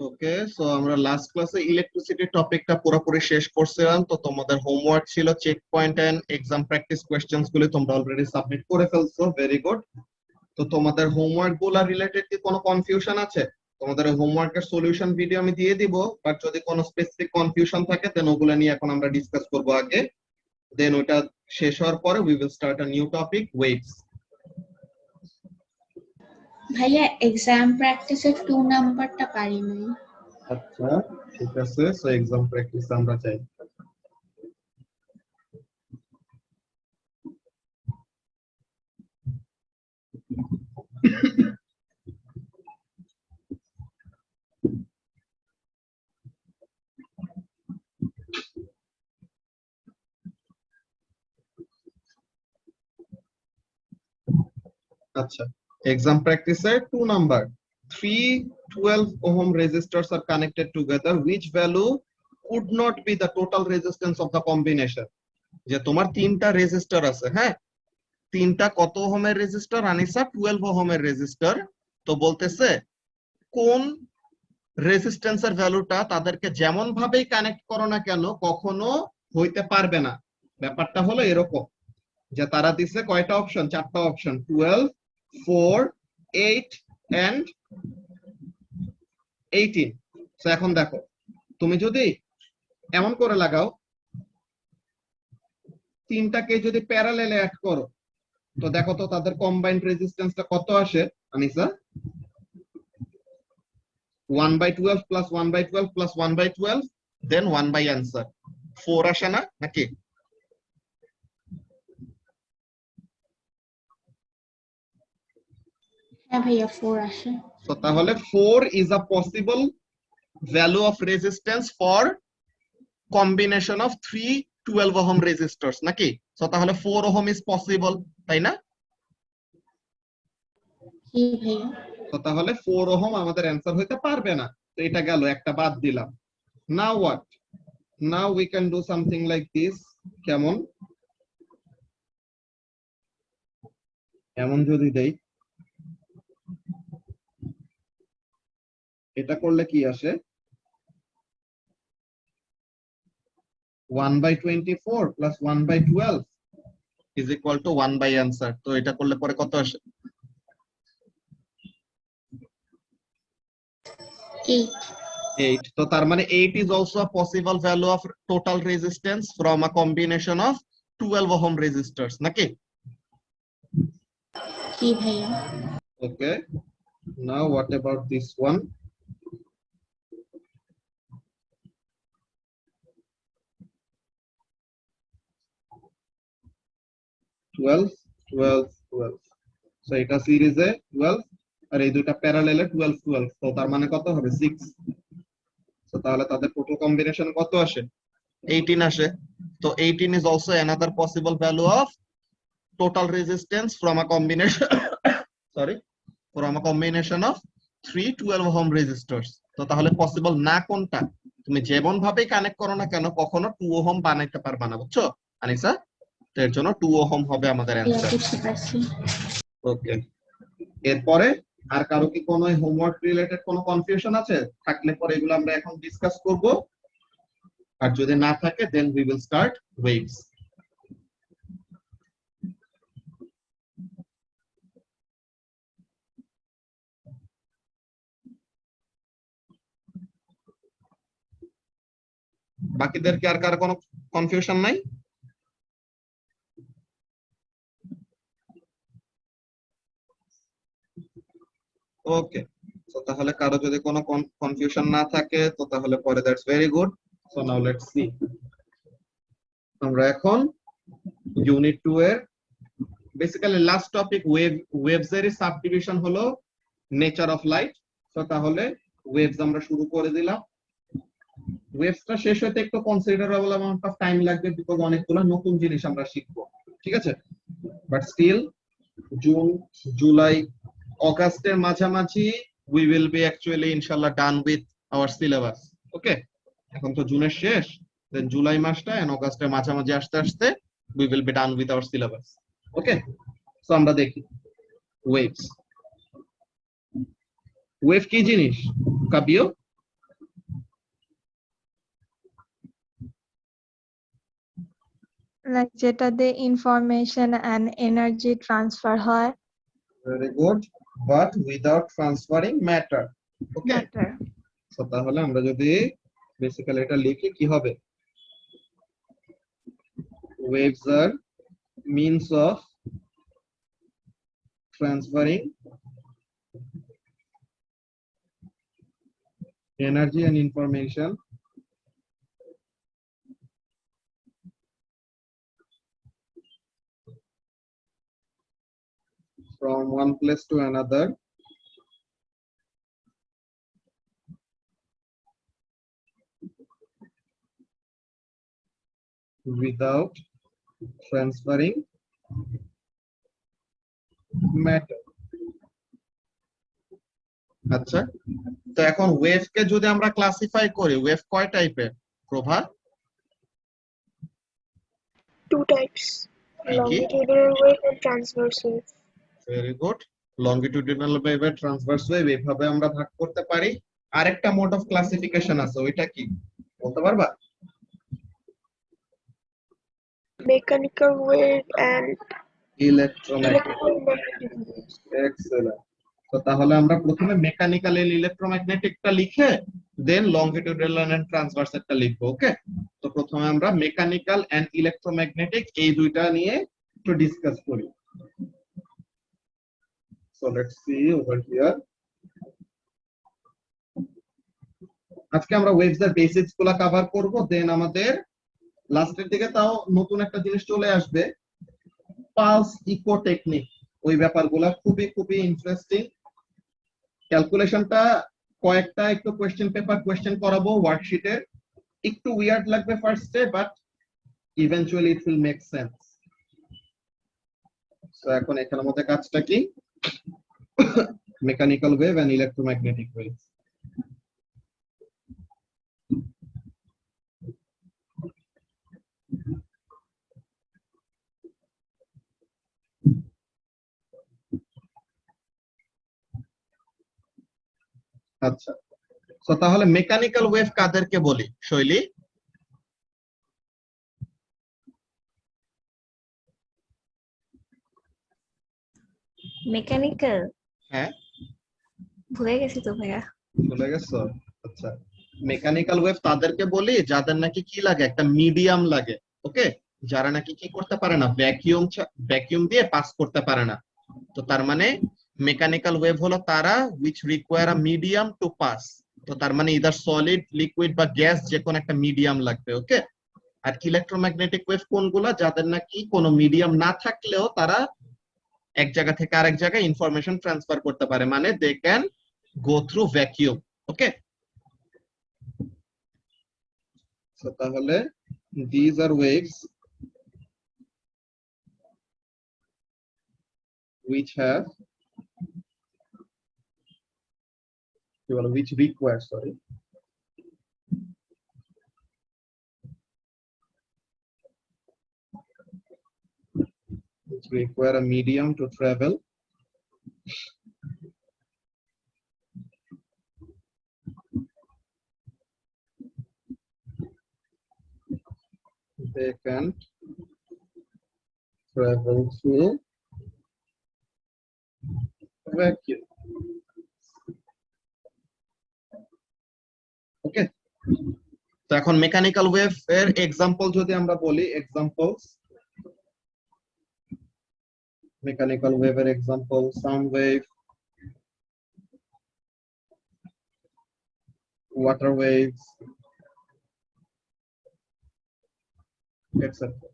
ওকে, so আমরা last ক্লাসে electricity টপিকটা পুরোপুরি শেষ করছিলাম। তো তোমাদের হোমওয়ার্ক ছিল checkpoint and exam practice questions গুলি তোমরা অলরেডি সাবমিট করে ফেলছো, ভেরি গুড। তো তোমাদের হোমওয়ার্ক গুলা রিলেটেড কি কোনো কনফিউশন আছে? তোমাদের হোমওয়ার্কের সলিউশন ভিডিও আমি দিয়ে দিব, বাট যদি কোনো স্পেসিফিক কনফিউশন থাকে দেন ওগুলা নিয়ে এখন আমরা ডিসকাস করব আগে, দেন ওটা শেষ হওয়ার পরে we will start a new topic, waves. ভাইয়া এক্সাম প্র্যাকটিসের 2 নাম্বারটা পারি নাই। আচ্ছা ঠিক আছে, সো এক্সাম প্র্যাকটিস আমরা চাই। আচ্ছা, exam practice এর 2 number, 3 12 ohm resistors are connected together, which value could not be the total resistance of the combination? যে তোমার তিনটা রেজিস্টার আছে, হ্যাঁ, তিনটা কত ওহমের রেজিস্টার আনিসা? 12 ওহমের রেজিস্টার। তো বলতেছে কোন রেজিস্ট্যান্সের ভ্যালুটা তাদেরকে যেমন ভাবেই কানেক্ট করো না কেন কখনো হইতে পারবে না। ব্যাপারটা হলো এরকম যে তারা দিছে কয়টা অপশন? চারটা অপশন, 12, 4, 8 and 18। সো এখন দেখো, তুমি যদি এমন করে লাগাও, তিনটাকে যদি প্যারালেলে অ্যাড করো, তো দেখো তো তাদের কম্বাইন্ড রেজিস্ট্যান্সটা কত আসে Anisa? 1/12 plus 1/12 plus 1/12 then 1 by answer 4 আসে না নাকি? হ্যাঁ ভাইয়া 4 আসে। তো তাহলে 4 is a possible value of resistance for combination of 3 12 ohm resistors নাকি? সো তাহলে 4 ohm is possible, তাই না? কি ভাইয়া? তো তাহলে 4 ohm আমাদের অ্যান্সার হইতে পারবে না। তো এটা গেল, একটা বাদ দিলাম। Now what? Now we can do something like this. কেমন? এমন যদি দেই, এটা করলে কি আসে? 1/24 plus 1/12 is equal to 1 by answer। তো এটা করলে পরে কত আসে? 8। তো তার মানে 8 is also a possible value of total resistance from a combination of 12 ohm resistors নাকি? কি ভাইয়া? Okay, now what about this one? 12 12 12। So এটা সিরিজে 12 আর এই দুইটা প্যারালেলে 12 12। তো তার মানে কত হবে? 6। তো তাহলে তাদের টোটাল কম্বিনেশন কত আসে? 18 আসে। তো 18 is also another possible value of total resistance from a combination sorry, from a combination of 3 12 ohm resistors। তো তাহলে পসিবল না কোনটা? তুমি যেমন ভাবে কানেক্ট করো না কেন কখনো 2 ওহম বানাইতে পারবা না, বুঝছো আনিসা? তো এর জন্য 2 ওহম হবে আমাদের ভাইয়া অ্যান্সার। বুঝতে পারছি। ওকে, এরপরে আর কারো কি কোনো হোমওয়ার্ক রিলেটেড কোনো কনফিউশন আছে? থাকলে পরে এগুলো আমরা এখন ডিসকাস করব, আর যদি না থাকে then we will start waves. বাকিদের কি আর কারো কোনো কনফিউশন নাই? ওকে, তো তাহলে কারো যদি কোনো কনফিউশন না থাকে তো তাহলে পরে that's very good. So now let's see, আমরা এখন ইউনিট 2 এর বেসিক্যালি লাস্ট টপিক ওয়েভস এর সাবডিভিশন হলো নেচার অফ লাইট। তো তাহলে ওয়েভস আমরা শুরু করে দিলাম। ওয়েভসটা শেষ হতে একটু কনসিডারেবল অ্যামাউন্ট অফ টাইম লাগবে, বিকজ অনেকগুলো নতুন জিনিস আমরা শিখবো, ঠিক আছে? বাট স্টিল জুন জুলাই অগাস্টের মাঝামাঝি উই উইল বি অ্যাকচুয়ালি ইনশাআল্লাহ ডান উইথ আওয়ার সিলেবাস। ওকে, এখন তো জুনের শেষ, দেন জুলাই মাসটা এন্ড অগাস্টের মাঝামাঝি আসতে আসতে we will be done with our syllabus. Okay, so আমরা দেখি ওয়েভস। ওয়েভ কি জিনিস কাবিও? লাইক যেটা দিয়ে ইনফরমেশন এন্ড এনার্জি ট্রান্সফার হয়। Very good, but without transferring matter. Okay, matter. So তাহলে আমরা যদি বেসিক্যালি এটা লিখি কি হবে? Waves are means of transferring energy and information from one place to another without transferring matter. আচ্ছা, তো এখন ওয়েভ কে যদি আমরা ক্লাসিফাই করি, ওয়েভ কয় টাইপের প্রভা? Two types, কি? longitudinal wave and transverse wave. Very good, longitudinal wave আর ট্রান্সভার্স ওয়েভ এইভাবে আমরা ভাগ করতে পারি। আরেকটা মোড অফ ক্লাসিফিকেশন আছে, ওইটা কি বলতে পারবা? Mechanical wave and electromagnetic. waves. Excellent. তো তাহলে আমরা প্রথমে মেকানিক্যাল এন্ড ইলেকট্রোম্যাগনেটিকটা লিখে দেন লংগিটিউডিনাল এন্ড ট্রান্সভার্সেরটা লিখবো। ওকে, তো প্রথমে আমরা মেকানিক্যাল এন্ড ইলেকট্রোম্যাগনেটিক এই দুইটা নিয়ে একটু ডিসকাস করি। So let's see over here. আজকে আমরা ওয়েভস এর বেসিক্স গুলা কভার করব, দেন আমাদের লাস্টের দিকে তাও নতুন একটা জিনিস চলে আসবে, পালস ইকো টেকনিক। ওই ব্যাপারগুলা খুবই খুবই ইন্টারেস্টিং। ক্যালকুলেশনটা কয়েকটা একটু কোশ্চেন পেপার কোশ্চেন করাবো ওয়ার্কশিটের, একটু উইয়ার্ড লাগবে ফার্স্টে, but eventually it will make sense. So এখন এখানের মধ্যে কাজটা কি? Mechanical wave and electromagnetic wave. আচ্ছা, তো তাহলে মেকানিক্যাল ওয়েভ কাদেরকে বলি শৈলী? মেকানিক্যাল? হ্যাঁ, ভুলে গেছি তো ভাইয়া। ভুলে গেছো? আচ্ছা, মেকানিক্যাল ওয়েভ তাদেরকে বলি যাদের নাকি কি লাগে, একটা মিডিয়াম লাগে। ওকে, যারা নাকি কি করতে পারে না, ভ্যাকিউম দিয়ে পাস করতে পারে না। তো তার মানে মেকানিক্যাল ওয়েভ হলো তারা which require a medium to pass। তো তার মানে ইদার সলিড, লিকুইড বা গ্যাস, যে কোনো একটা মিডিয়াম লাগবে। ওকে, আর ইলেকট্রোম্যাগনেটিক ওয়েভ কোনগুলা? যাদের নাকি কোনো মিডিয়াম না থাকলেও তারা এক জায়গা থেকে আরেক জায়গায় ইনফরমেশন ট্রান্সফার করতে পারে, মানে they can go through vacuum. Okay, so তাহলে these are waves which have which require which require a medium to travel they can travel through vacuum। ওকে, তো এখন মেকানিক্যাল ওয়েভ এর এক্সাম্পল যদি আমরা বলি, এক্সাম্পলস মেকানিক্যাল ওয়েভ এর example sound wave, water waves, etcetera.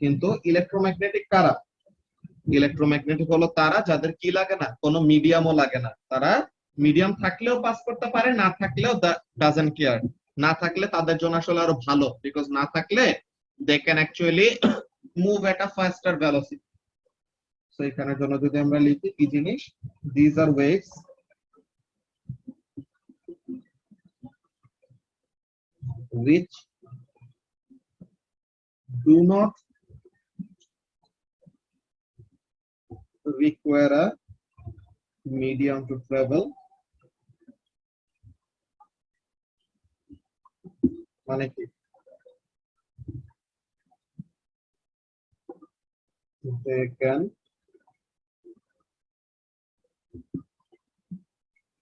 কিন্তু electromagnetic কারা? Electromagnetic হলো তারা যাদের কি লাগে না, কোনো মিডিয়ামও লাগে না। তারা মিডিয়াম থাকলেও পাস করতে পারে, না থাকলেও ডাজন্ট কেয়ার। না থাকলে তাদের জন্য আসলে আরো ভালো, বিকজ না থাকলে they can actually move at a faster velocity. So এখানের জন্য যদি আমরা লিখি কি জিনিস, this are waves which do not require a medium to travel, মানে কি? they can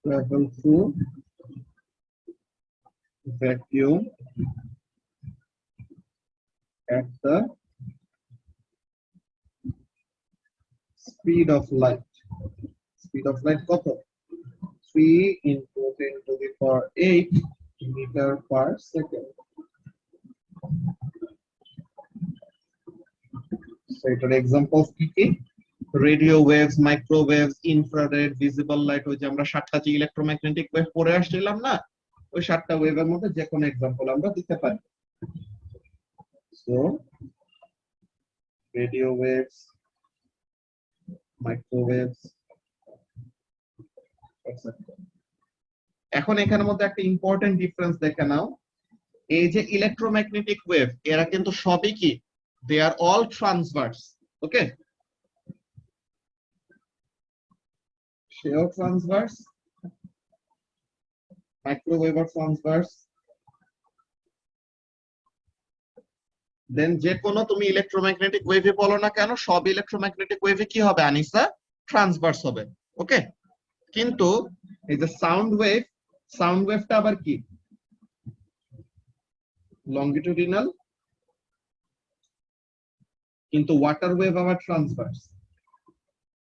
travel through vacuum at the speed of light. Speed of light কত? 3 into 10 to the power 8 meter per second. So এটার examples কি কি? Radio waves, microwaves, infrared, visible light, ওই যে আমরা 7টা যে ইলেকট্রোম্যাগনেটিক ওয়েভ পড়ে আসছিলাম না, ওই 7টা ওয়েভের মধ্যে যে কোনো এক্সাম্পল আমরা দিতে পারি। So radio waves, microwaves, etcetera. এখন এখানের মধ্যে একটা ইম্পর্টেন্ট ডিফারেন্স দেখে নাও, এই যে ইলেকট্রোম্যাগনেটিক ওয়েভ এরা কিন্তু সবই কি, দে আর অল ট্রান্সভার্স। ওকে, সেও ট্রান্সভার্স, মাইক্রোওয়েভ আর ট্রান্সভার্স। দেন যে কোনো তুমি ইলেকট্রোম্যাগনেটিক ওয়েভে বলো না কেন, সব ইলেকট্রোম্যাগনেটিক ওয়েভে কি হবে আনিসা? ট্রান্সভার্স হবে। ওকে, কিন্তু এই যে সাউন্ড ওয়েভ, সাউন্ড ওয়েভটা আবার কি লংগিটিউডিনাল, কিন্তু ওয়াটার ওয়েভ আবার ট্রান্সভার্স।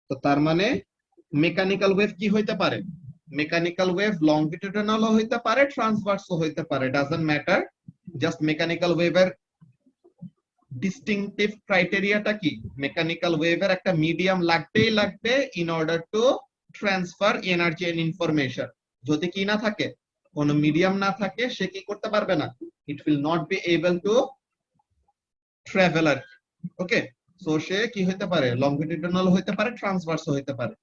তো তার মানে মেকানিক্যাল ওয়েভ কি হইতে পারে? মেকানিক্যাল ওয়েভ লংগিটিউডিনালও হইতে পারে, ট্রান্সভার্সও হইতে পারে, ডাজন্ট ম্যাটার। জাস্ট মেকানিক্যাল ওয়েভের ডিস্টিংটিভ ক্রাইটেরিয়াটা কি? মেকানিক্যাল ওয়েভের একটা মিডিয়াম লাগবেই লাগবে in order to transfer energy and information. যদি কি না থাকে, কোন মিডিয়াম না থাকে, সে কি করতে পারবে না, it will not be able to travel আর। ওকে, সো সে কি হইতে পারে, লংগিটিউডিনাল হইতে পারে, ট্রান্সভার্স হইতে পারে।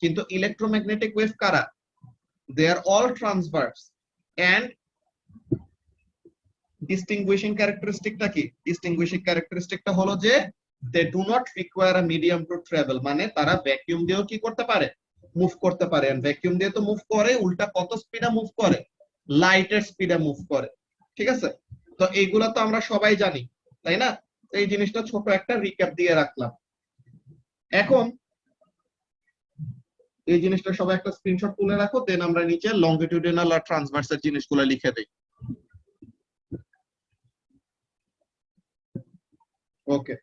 কিন্তু ইলেকট্রোম্যাগনেটিক ওয়েভ কারা? They are all transverse. And distinguishing ক্যারেক্টারিস্টিকটা কি? ডিস্টিংগুইশিং ক্যারেক্টারিস্টিকটা হলো যে they do not require a medium to travel, মানে তারা ভ্যাকুয়াম দিয়েও কি করতে পারে, মুভ করতে পারে। এন্ড ভ্যাকুয়াম দিয়ে তো মুভ করে, উল্টা কত স্পিডে মুভ করে, লাইটের স্পিডে মুভ করে। ঠিক আছে, তো এইগুলা তো আমরা সবাই জানি, তাই না? এই জিনিসটা ছোট একটা রিক্যাপ দিয়ে রাখলাম। এখন এই জিনিসটা সবাই একটা স্ক্রিনশট তুলে রাখো, দেন আমরা নিচে লংগিটিউডিনাল আর ট্রান্সভার্সের জিনিসগুলো লিখে দেই। ওকে,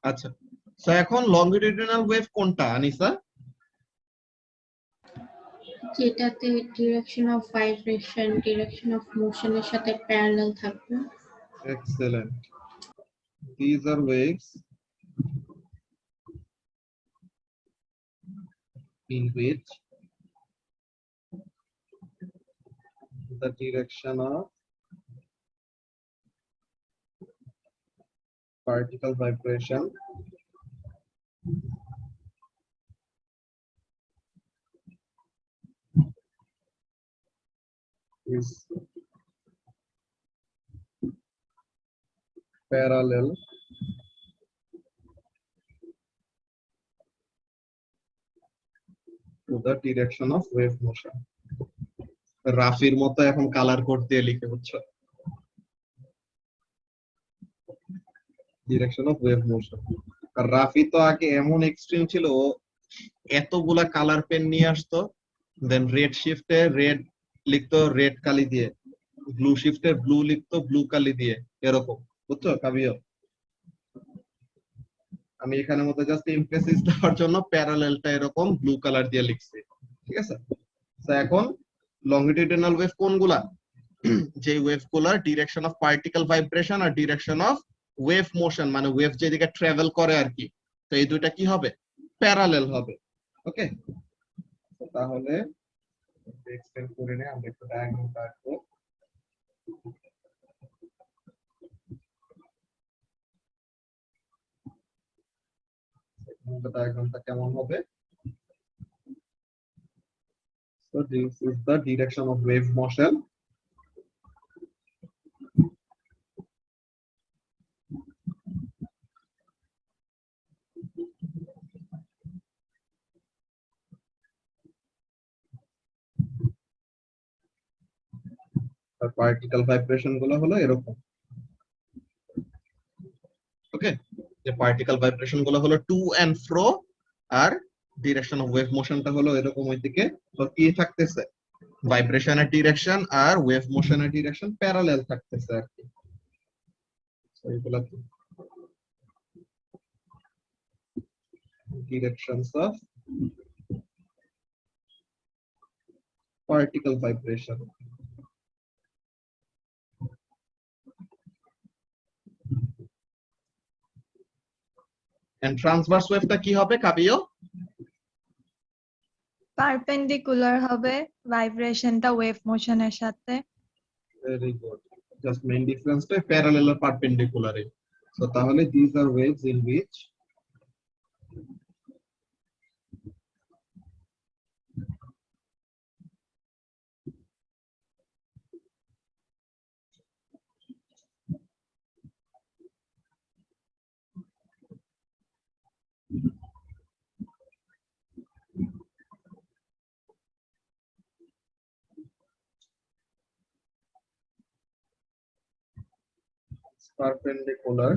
আচ্ছা। সো এখন লংগিটিউডিনাল ওয়েভ কোনটা আনিসা? যেটাতে direction of vibration, direction of মোশনের সাথে প্যারালাল থাকবে। Excellent. These are waves in which the direction of particle vibration is parallel to the direction of wave motion. রাফির মতো এখন কালার কোড দিয়ে লিখে, বুঝছো? Direction of wave motion. আর রাফি তো আগে এমন এক্সট্রিম ছিল, ও এতগুলা কালার পেন নিয়ে আসতো, দেন রেড শিফটে রেড লিখতো রেড কালি দিয়ে, ব্লু শিফটে ব্লু লিখতো ব্লু কালি দিয়ে, এরকম, বুঝছো কাবিও? আমি এখানের মধ্যে জাস্ট এমফেসিস দেওয়ার জন্য প্যারালেলটা এরকম ব্লু কালার দিয়ে লিখছি। ঠিক আছে, তো এখন লংগিটিউডিনাল ওয়েভ কোনগুলা? যে ওয়েভগুলার ডিরেকশন অফ পার্টিকেল ভাইব্রেশন আর ডিরেকশন অফ ওয়েভ মোশন, মানে ওয়েভ যেদিকে ট্রাভেল করে আর কি, তো এই দুইটা কি হবে, প্যারালেল হবে। ওকে, তাহলে এক্সটেন্ড করে নিয়ে আমরা একটু ডায়াগ্রামটা আঁকবো। ডায়াগ্রামটা কেমন হবে? So this is the direction of wave motion. আর পার্টিকেল ভাইব্রেশন গুলো হলো এরকম। ওকে, যে পার্টিকেল ভাইব্রেশন গুলো হলো টু এন্ড ফ্রো, আর ডিরেকশন অফ ওয়েভ মোশনটা হলো এরকম ওইদিকে। তো কি থাকতেছে, ভাইব্রেশনের ডিরেকশন আর ওয়েভ মোশনের ডিরেকশন প্যারালাল থাকতেছে আর কি। তো এগুলা directions of particle vibration. And transverse ওয়েভটা কি হবে কাবিও? পারপেন্ডিকুলার হবে ভাইব্রেশনটা ওয়েভ মোশনের সাথে। ভেরি গুড, জাস্ট মেইন ডিফারেন্সটা প্যারালাল আর পারপেন্ডিকুলার। সো তাহলে this are waves in which perpendicular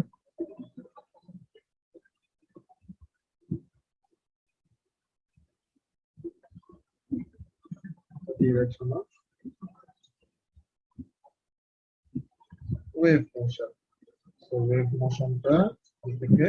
direction of wave motion. So wave motionটা এদিকে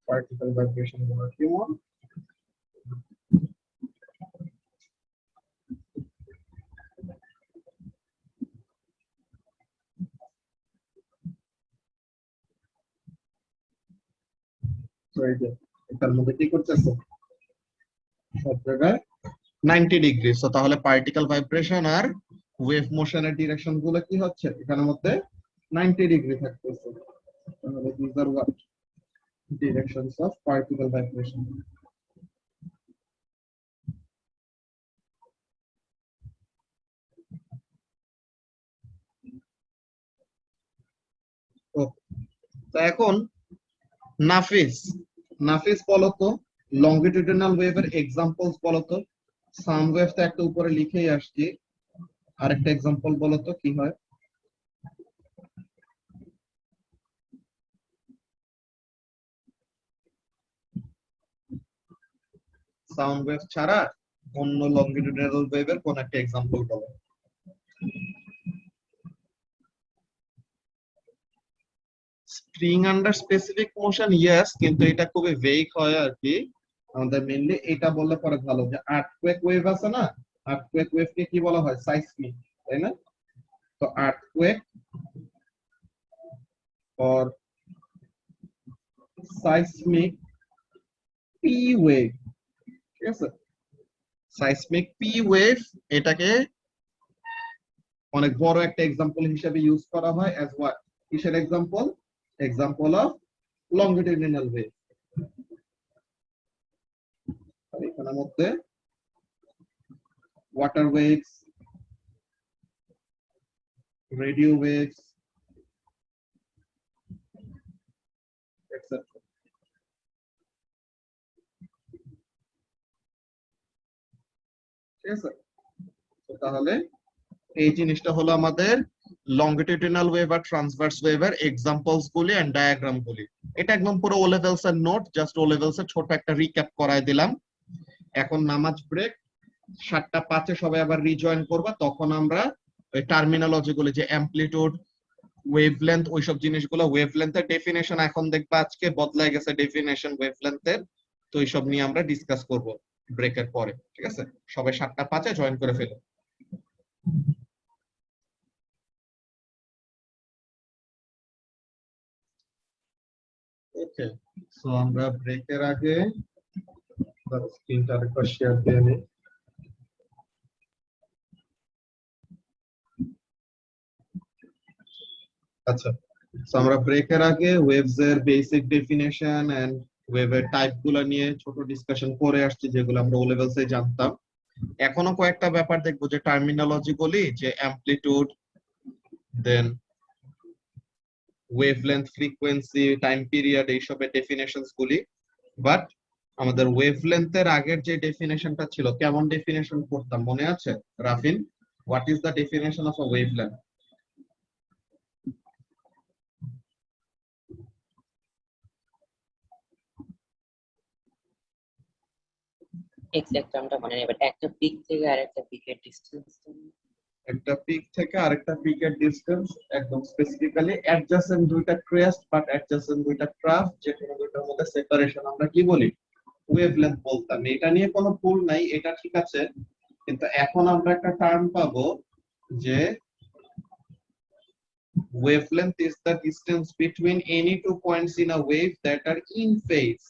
পার্টিকেল ভাইব্রেশন গুলো কেমন? তো এই যে এটার মধ্যে কি করতেছে, সব জায়গায় 90 ডিগ্রি। সো তাহলে পার্টিকেল ভাইব্রেশন আর ওয়েভ মোশনের ডিরেকশন গুলো কি হচ্ছে এখানের মধ্যে 90 ডিগ্রি থাকতেছে। তাহলে these are what directions of particle vibration. তো এখন নাফিস বলতো লংগিটিউডিনাল ওয়েভের এক্সাম্পলস বলতো। সাম ওয়েভ তো একটা উপরে লিখেই আসছি, আরেকটা এক্সাম্পল বলতো কি হয়? সাউন্ড ওয়েভ ছাড়া অন্য লংগিটিউডিনাল ওয়েভের কোন একটা এক্সাম্পল বলো। Spring under specific motion, yes, কিন্তু এটা খুবই ভেগ হয় আর কি। আমাদের মেইনলি এটা বললে পরে ভালো, যে আর্থকুয়েক ওয়েভ আছে না, আর্থকুয়েক ওয়েভকে কি বলা হয়? সাইসমিক, তাই না? তো earthquake or seismic P wave, ঠিক আছে? seismic P wave এটাকে অনেক বড় একটা এক্সাম্পল হিসেবে ইউজ করা হয় as what? কিসের example? Example of longitudinal wave। এখানের মধ্যে water waves, radio waves, etcetera. ঠিক আছে, তো তাহলে এই জিনিসটা হলো আমাদের লংগিটিউডিনাল ওয়েভ আর ট্রান্সভার্স ওয়েভের এক্সাম্পলস গুলি এন্ড ডায়াগ্রাম গুলি। এটা একদম পুরো ও লেভেলস এর নোট, জাস্ট ও লেভেলস এর ছোট একটা রিক্যাপ করায় দিলাম। এখন নামাজ ব্রেক, 7:05 সবাই আবার রিজয়েন করবা, তখন আমরা ওই টার্মিনোলজি গুলো, যে অ্যামপ্লিটিউড, ওয়েভলেন্থ, ওইসব জিনিসগুলো, ওয়েভলেন্থের ডেফিনেশন এখন দেখবা আজকে বদলায় গেছে ডেফিনেশন ওয়েভলেন্থের। তো এইসব নিয়ে আমরা ডিসকাস করব ব্রেকের পরে, ঠিক আছে? সবাই 7:05 জয়েন করে ফেলো। ওকে, সো আমরা ব্রেকের আগে স্ক্রিনটা আরেকবার শেয়ার দিয়ে নিই। আচ্ছা, সো আমরা ব্রেকের আগে ওয়েভস এর বেসিক ডেফিনেশন এন্ড ওয়েভের টাইপ গুলো নিয়ে ছোট ডিসকাশন করে আসছি, যেগুলো আমরা ও লেভেলস এ জানতাম। এখনো কয়েকটা ব্যাপার দেখবো, যে টার্মিনোলজি বলি, যে অ্যামপ্লিটিউড, দেন ওয়েভলেন্থ, ফ্রিকোয়েন্সি, টাইম পিরিয়ড, এইসবের ডেফিনেশনস গুলি। বাট আমাদের ওয়েভলেন্থের আগের যে ডেফিনেশনটা ছিল, কেমন ডেফিনেশন করতাম মনে আছে Rafin? What is the definition of a wavelength? Exact টার্মটা মনে নেই, বাট একটা পিক থেকে আরেকটা পিকের ডিসটেন্স। একটা পিক থেকে আরেকটা পিকের ডিসটেন্স, একদম স্পেসিফিক্যালি অ্যাডজাসেন্ট দুইটা ক্রেস্ট বাট অ্যাডজাসেন্ট দুইটা ক্রাফট, যে কোনো দুইটার মধ্যে সেপারেশন আমরা কি বলি? ওয়েভলেন্থ বলতাম। এটা নিয়ে কোনো ভুল নাই, এটা ঠিক আছে। কিন্তু এখন আমরা একটা টার্ম পাবো, যে wavelength is the distance between any two points in a wave that are in phase.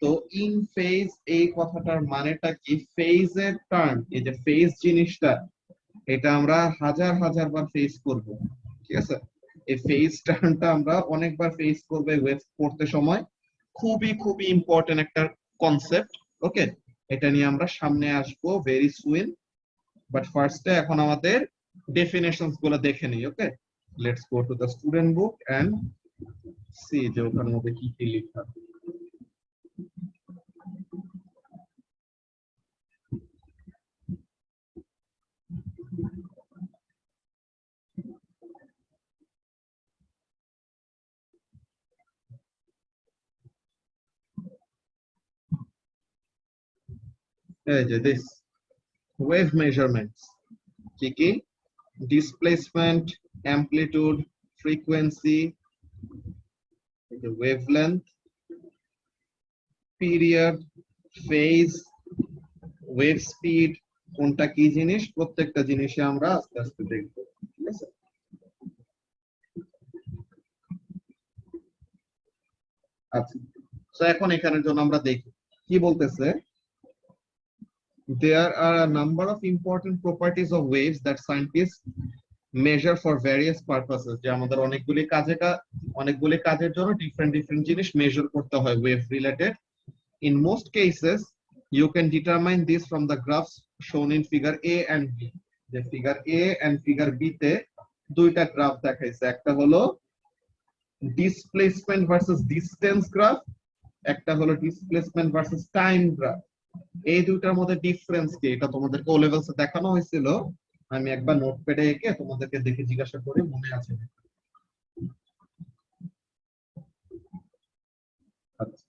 তো ইন ফেজ এই কথাটার মানেটা কি? ফেজ এর টার্ম, এই যে ফেজ জিনিসটা, এটা আমরা হাজার হাজার বার ফেস করব, ঠিক আছে? এই ফেজ টার্মটা আমরা অনেকবার ফেস করবে ওয়েভ পড়তে সময়। খুবই খুবই ইম্পর্টেন্ট একটা কনসেপ্ট। ওকে, এটা নিয়ে আমরা সামনে আসবো ভেরি সুইন। বাট ফার্স্টে এখন আমাদের ডেফিনেশনস গুলো দেখে নিই। Okay, let's go to the student book and see যে ওখানের মধ্যে কি কি লেখা। এই যে দিস ওয়েভ মেজারমেন্টস কি কি? Displacement, amplitude, frequency, wavelength, period, phase, wave speed, কোনটা কি জিনিস, প্রত্যেকটা জিনিসে আমরা আস্তে আস্তে দেখব, ঠিক আছে? আচ্ছা, তো এখন এখানের জন্য আমরা দেখি কি বলতেছে। There are a number of important properties of waves that scientists measure for various purposes. যে আমাদের অনেকগুলি কাজের জন্য ডিফারেন্ট ডিফারেন্ট জিনিস মেজার করতে হয় wave related. In most cases, you can determine this from the graphs shown in figure A and B. The figure A and figure B তে দুইটা গ্রাফ দেখাইছে, একটা হলো ডিসপ্লেসমেন্ট ভার্সেস ডিসটেন্স গ্রাফ, একটা হলো ডিসপ্লেসমেন্ট ভার্সেস টাইম গ্রাফ। এই দুইটার মধ্যে ডিফারেন্স কি, এটা তোমাদেরকে ও লেভেলসে দেখানো হয়েছিল। আমি একবার নোটপ্যাডে এঁকে তোমাদেরকে দেখে জিজ্ঞাসা করি মনে আছে। আচ্ছা,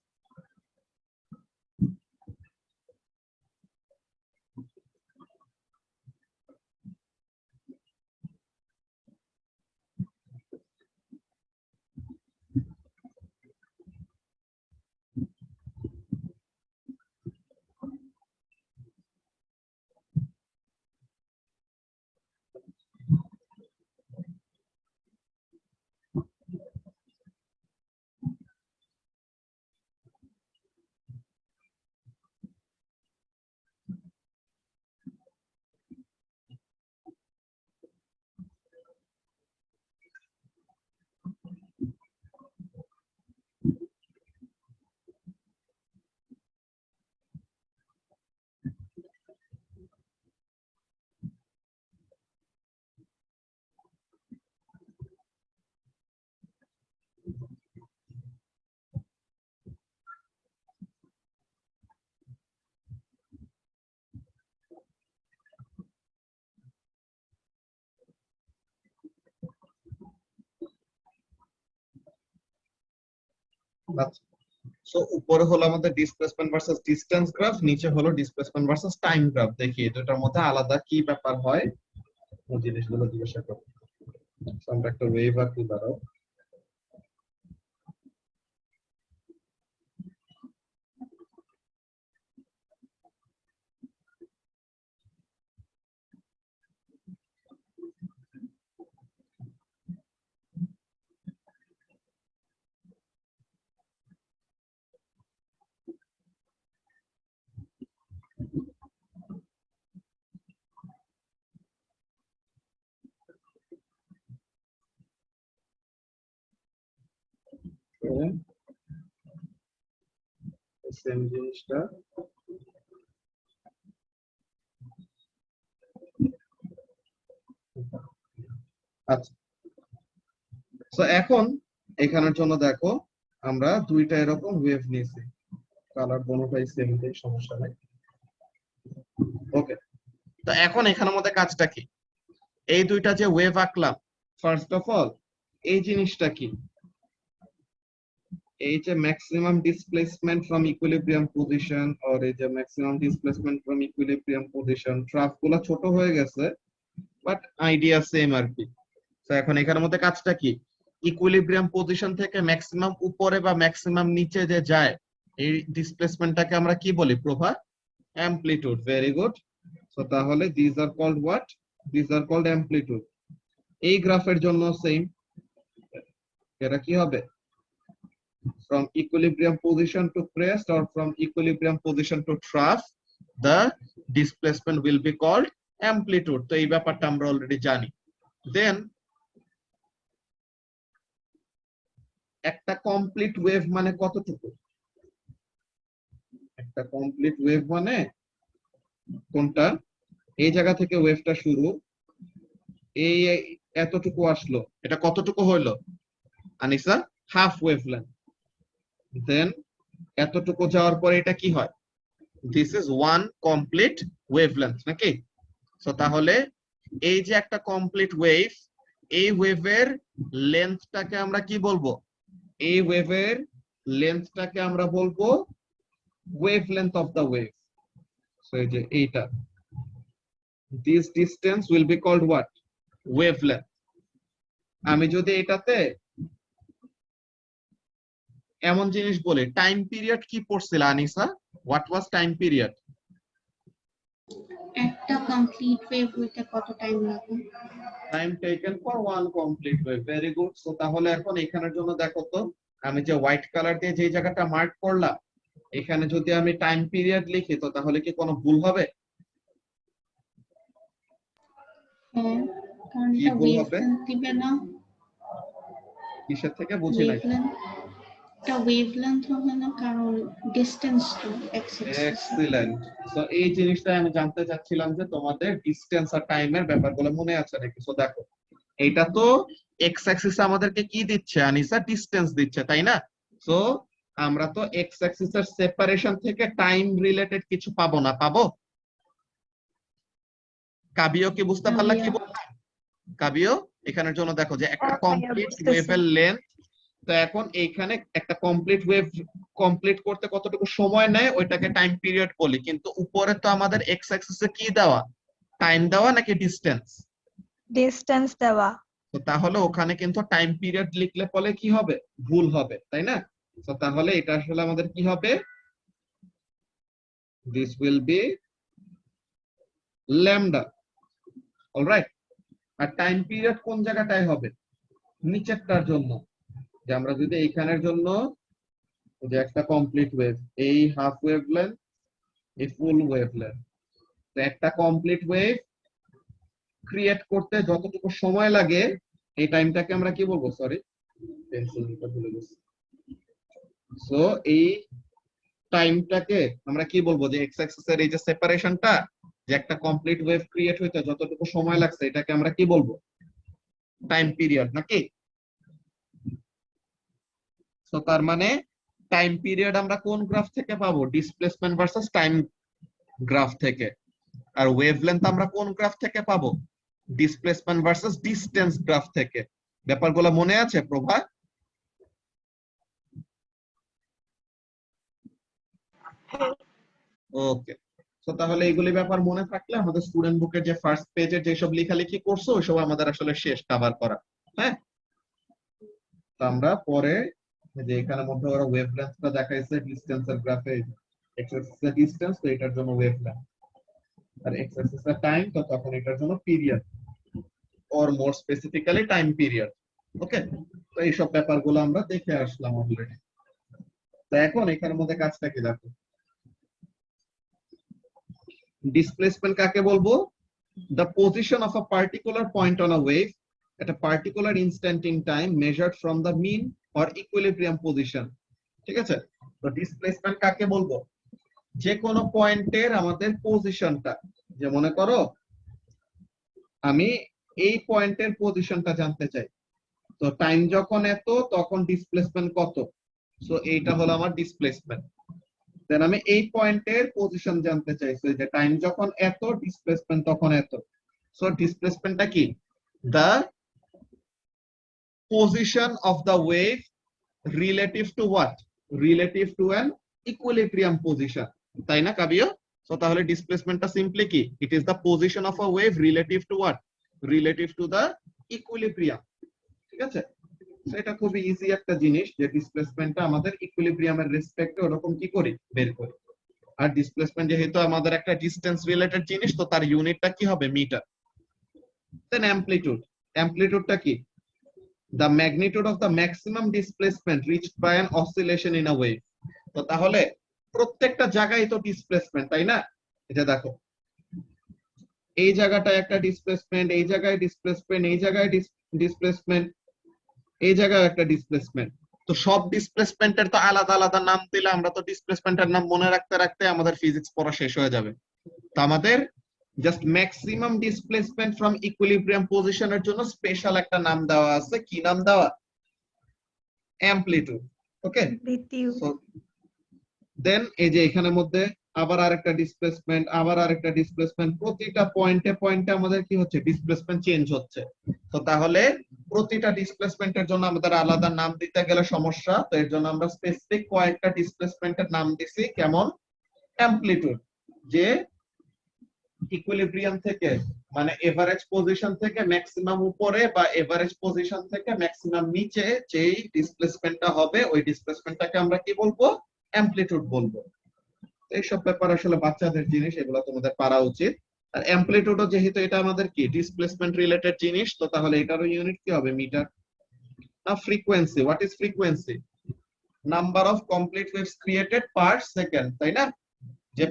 সো উপরে হলো আমাদের ডিসপ্লেসমেন্ট ভার্সেস ডিসটেন্স গ্রাফ, নিচে হলো ডিসপ্লেসমেন্ট ভার্সেস টাইম গ্রাফ। দেখি এই দুটার মধ্যে আলাদা কি ব্যাপার হয়, ওই জিনিসগুলো জিজ্ঞাসা করবো। আমরা একটা ওয়েভ আঁকি, দাঁড়াও। সেম জিনিসটা আচ্ছা। তো এখন এখানের জন্য দেখো আমরা দুইটা এরকম ওয়েভ নিয়েছি, কালার কোনোটাই সেম, নেই সমস্যা নাই। ওকে, তো এখন এখানের মধ্যে কাজটা কি, এই দুইটা যে ওয়েভ আঁকলাম, ফার্স্ট অফ অল এই জিনিসটা কি, এই যে maximum displacement from equilibrium position, আর এই যে maximum displacement from equilibrium position, trough গুলো ছোট হয়ে গেছে বাট আইডিয়া সেম আর কি। তো এখন এখানের মধ্যে কাজটা কি, ইকুইলিব্রিয়াম পজিশন থেকে ম্যাক্সিমাম উপরে বা ম্যাক্সিমাম নিচে যে যায় এই ডিসপ্লেসমেন্টটাকে আমরা কি বলি, Prabha? Amplitude. Very good. So তাহলে this are called what? This are called amplitude. এই গ্রাফের জন্য সেম, এটা কি হবে, from equilibrium position to crest or from equilibrium position to trough, the displacement will be called amplitude. তো এই ব্যাপারটা আমরা অলরেডি জানি। দেন একটা কমপ্লিট ওয়েভ মানে কতটুকু? একটা কমপ্লিট ওয়েভ মানে কোনটা, এই জায়গা থেকে ওয়েভটা শুরু, এই এতটুকু আসলো, এটা কতটুকু হইলো আনিসা? Half wavelength. দেন এতটুকু যাওয়ার পরে এটা কি হয়, this is one complete wavelength নাকি? সো তাহলে এই যে একটা কমপ্লিট ওয়েভ, এই ওয়েভের লেন্থটাকে আমরা কি বলবো, এই ওয়েভের লেন্থটাকে আমরা বলবো wavelength of the wave. So এই যে এইটা, this distance will be called what? Wavelength. আমি যদি এটাতে এমন জিনিস বলি, টাইম পিরিয়ড কি পড়ছিল Anisa? What was time period? একটা কমপ্লিট ওয়েভ হইতে কত টাইম লাগে? Time taken for one complete wave. Very good. So তাহলে এখন এখানের জন্য দেখো তো, আমি যে হোয়াইট কালার দিয়ে যে জায়গাটা মার্ক করলাম, এখানে যদি আমি টাইম পিরিয়ড লিখি তো তাহলে কি কোনো ভুল হবে? হ্যাঁ, কারণ কি এটা ভুল হবে? ওয়েভলেন্থ দিবে না। কিসের থেকে বুঝি নাই? এটা ওয়েভলেন্থ হবে না, কারণ ডিসটেন্স তো এক্স অ্যাক্সিস। এক্সিলেন্ট। সো এই জিনিসটা আমি জানতে চাচ্ছিলাম যে তোমাদের ডিসটেন্স আর টাইমের ব্যাপারগুলো মনে আছে নাকি। সো দেখো, এটা তো এক্স অ্যাক্সিস আমাদেরকে কি দিচ্ছে আনিসা? ডিসটেন্স দিচ্ছে, তাই না? সো আমরা তো এক্স অ্যাক্সিস এর সেপারেশন থেকে টাইম রিলেটেড কিছু পাবো না, পাবো? কাবিও কি বুঝতে পারলা কি বললাম? কাবিও, এখানের জন্য দেখো যে একটা কমপ্লিট ওয়েভের লেন্থ, তো এখন এইখানে একটা কমপ্লিট ওয়েভ কমপ্লিট করতে কতটুকু সময় নেয় ওইটাকে টাইম পিরিয়ড বলি, কিন্তু উপরে তো আমাদের এক্স অ্যাক্সিসে কি দেওয়া, টাইম দেওয়া নাকি ডিসটেন্স? ডিস্টেন্স দেওয়া। তো তাহলে ওখানে কিন্তু টাইম পিরিয়ড লিখলে পরে কি হবে, ভুল হবে, তাই না? তো তাহলে এটা আসলে আমাদের কি হবে, this will be lambda. Alright. আর টাইম পিরিয়ড কোন জায়গাটায় হবে, নিচেরটার জন্য, যে আমরা যদি এইখানের জন্য যে একটা কমপ্লিট ওয়েভ, এই হাফ ওয়েভলেন্থ, এই ফুল ওয়েভলেন্থ, তো একটা কমপ্লিট ওয়েভ ক্রিয়েট করতে যতটুকু সময় লাগে এই টাইমটাকে আমরা কি বলবো, সরি পেন্সিল নিতে ভুলে গেছি। সো এই টাইমটাকে আমরা কি বলবো, যে এক্স অ্যাক্সিস এর এই যে সেপারেশনটা, যে একটা কমপ্লিট ওয়েভ ক্রিয়েট হইতে যতটুকু সময় লাগছে এটাকে আমরা কি বলবো, টাইম পিরিয়ড নাকি? তো তার মানে টাইম পিরিয়ড আমরা কোন গ্রাফ থেকে পাবো, ডিসপ্লেসমেন্ট ভার্সেস টাইম গ্রাফ থেকে। আর ওয়েভলেন্থ আমরা কোন গ্রাফ থেকে পাবো, ডিসপ্লেসমেন্ট ভার্সেস ডিসটেন্স গ্রাফ থেকে। ব্যাপারগুলো মনে আছে প্রভা? ওকে। তো তাহলে এইগুলি ব্যাপার মনে থাকলে আমাদের স্টুডেন্ট বুকের যে ফার্স্ট পেজে যেসব লেখালেখি করছো ওইসব আমাদের আসলে শেষ কভার করা। হ্যাঁ, তো আমরা পরে যে এখানে মধ্যে ওরা ওয়েভলেন্থটা দেখাইছে ডিসটেন্সের গ্রাফে, এক্স অ্যাক্সিস এর ডিসটেন্স, তো এটার জন্য ওয়েভলেন্থ, আর এক্স অ্যাক্সিস এর টাইম, তো তখন এটার জন্য period, or more specifically time period. Okay, তো এইসব ব্যাপারগুলো আমরা দেখে আসলাম অলরেডি। তো এখন এখানের মধ্যে কাজটা কি দেখো, ডিসপ্লেসমেন্ট কাকে বলবো, the position of a particular point on a wave at a particular instant in time measured from the mean or equilibrium position। ঠিক আছে, তো ডিসপ্লেসমেন্ট কাকে বলবো? যে কোনো পয়েন্টের আমাদের পজিশনটা, যে মনে করো আমি এই পয়েন্টের পজিশনটা জানতে চাই, তো টাইম যখন এত তখন ডিসপ্লেসমেন্ট কত, সো এইটা হলো আমার ডিসপ্লেসমেন্ট। দেন আমি এই পয়েন্টের পজিশন জানতে চাইছি, যে টাইম যখন এত ডিসপ্লেসমেন্ট তখন এত, সো ডিসপ্লেসমেন্টটা কি? The position of the wave relative to what? Relative to an equilibrium position, তাই না কাবিও? সো তাহলে ডিসপ্লেসমেন্টটা সিম্পলি কি? It is the position of a wave relative to what? Relative to the equilibrium. ঠিক আছে, so এটা খুবই easy একটা জিনিস, যে ডিসপ্লেসমেন্টটা আমাদের ইকুইলিব্রিয়ামের রেসপেক্টে ওরকম কি করি? বের করি। আর ডিসপ্লেসমেন্ট যেহেতু আমাদের একটা ডিসটেন্স রিলেটেড জিনিস, তো তার ইউনিটটা কি হবে? মিটার। দেন অ্যামপ্লিটিউড, অ্যামপ্লিটিউডটা কি? The magnitude of the maximum displacement reached by an oscillation in a wave. তো তাহলে প্রত্যেকটা জায়গায় তো ডিসপ্লেসমেন্ট, তাই না? এটা দেখো, এই জায়গাটায় একটা ডিসপ্লেসমেন্ট, এই জায়গায় ডিসপ্লেসমেন্ট, এই জায়গায় ডিসপ্লেসমেন্ট, এই জায়গায় একটা ডিসপ্লেসমেন্ট। তো সব ডিসপ্লেসমেন্টের তো আলাদা আলাদা নাম দিলে আমরা তো ডিসপ্লেসমেন্টের নাম মনে রাখতে রাখতে আমাদের ফিজিক্স পড়া শেষ হয়ে যাবে। তো আমাদের just maximum displacement from equilibrium পজিশনের জন্য স্পেশাল একটা নাম দেওয়া আছে। কি নাম দেওয়া? অ্যামপ্লিটিউড। ওকে, সো দেন এই যে এখানের মধ্যে আবার আরেকটা ডিসপ্লেসমেন্ট, আবার আরেকটা ডিসপ্লেসমেন্ট, প্রতিটা পয়েন্টে পয়েন্টে আমাদের কি হচ্ছে? ডিসপ্লেসমেন্ট চেঞ্জ হচ্ছে। তো তাহলে প্রতিটা ডিসপ্লেসমেন্টের জন্য আমাদের আলাদা নাম দিতে গেলে সমস্যা, তো এর জন্য আমরা স্পেসিফিক কয়েকটা ডিসপ্লেসমেন্টের নাম দিছি। কেমন? অ্যামপ্লিটিউড, যে ইকুইলিব্রিয়াম থেকে মানে এভারেজ পজিশন থেকে ম্যাক্সিমাম উপরে বা এভারেজ পজিশন থেকে ম্যাক্সিমাম নিচে যেই ডিসপ্লেসমেন্টটা হবে, ওই ডিসপ্লেসমেন্টটাকে আমরা কি বলবো? অ্যামপ্লিটিউড বলবো। এইসব ব্যাপার আসলে বাচ্চাদের জিনিস, এগুলো তোমাদের পারা উচিত। আর অ্যামপ্লিটিউডও যেহেতু এটা আমাদের কি ডিসপ্লেসমেন্ট রিলেটেড জিনিস, তো তাহলে এটারও ইউনিট কি হবে? মিটার। না frequency, what is frequency? Number of complete waves created per second, তাই না? যে